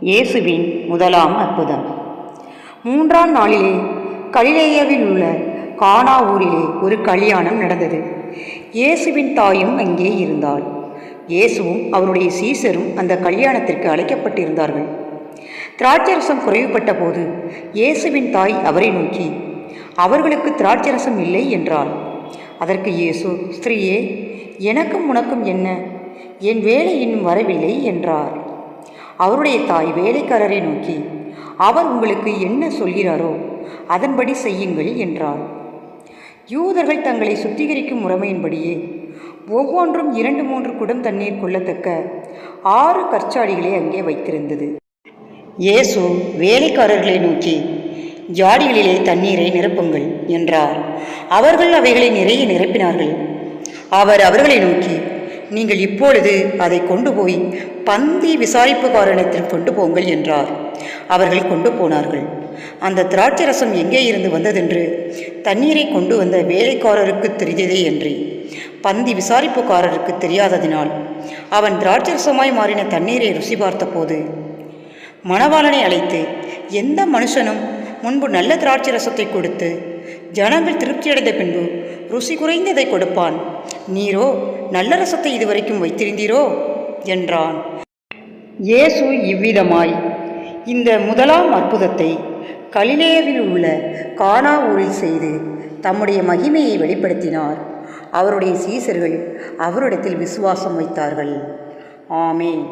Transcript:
இயேசுவின் முதலாம் அற்புதம். 3ஆம் நாளிலே கலிலேயாவில் உள்ள கானா ஊரிலே ஒரு கல்யாணம் நடந்தது. இயேசுவின் தாயும் அங்கே இருந்தாள். இயேசுவும் அவருடைய சீசரும் அந்த கல்யாணத்திற்கு அழைக்கப்பட்டிருந்தார்கள். திராட்சரசம் குறைவுபட்ட போது இயேசுவின் தாய் அவரை நோக்கி, அவர்களுக்கு திராட்சரசம் இல்லை என்றாள். அதற்கு இயேசு, ஸ்திரீயே, எனக்கும் உனக்கும் என்ன? என் வேலை இன்னும் வரவில்லை என்றார். அவருடைய தாய் வேலைக்காரரை நோக்கி, அவர் உங்களுக்கு என்ன சொல்கிறாரோ அதன்படி செய்யுங்கள் என்றார். யூதர்கள் தங்களை சுத்திகரிக்கும் முறைமையின்படியே ஒவ்வொன்றும் 2-3 குடம் தண்ணீர் கொள்ளத்தக்க 6 கற்சாடிகளை அங்கே வைத்திருந்தது. இயேசு வேலைக்காரர்களை நோக்கி, ஜாடிகளிலே தண்ணீரை நிரப்புங்கள் என்றார். அவர்கள் அவைகளை நிறைய நிரப்பினார்கள். அவர் அவர்களை நோக்கி, நீங்கள் இப்பொழுது அதை கொண்டு போய் பந்தி விசாரிப்புக்காரனிடத்தில் கொண்டு போங்கள் என்றார். அவர்கள் கொண்டு போனார்கள். அந்த திராட்சரசம் எங்கே இருந்து வந்ததென்று தண்ணீரை கொண்டு வந்த வேலைக்காரருக்கு தெரிந்ததே என்று பந்தி விசாரிப்புக்காரருக்கு தெரியாததினால் அவன் திராட்சரசமாய் மாறின தண்ணீரை ருசி பார்த்தபோது மணவாளனை அழைத்து, எந்த மனுஷனும் முன்பு நல்ல திராட்சரசத்தை கொடுத்து ஜனங்கள் திருப்தியடைந்த பின்பு ருசி குறைந்ததை கொடுப்பான்? நீரோ நல்ல ரசத்தை இதுவரைக்கும் வைத்திருந்தீரோ என்றான். இயேசு இவ்விதமாய் இந்த முதலாம் அற்புதத்தை கலிலேயாவில் உள்ள கானா ஊரில் செய்து தம்முடைய மகிமையை வெளிப்படுத்தினார். அவருடைய சீசர்கள் அவரிடத்தில் விசுவாசம் வைத்தார்கள். ஆமென்.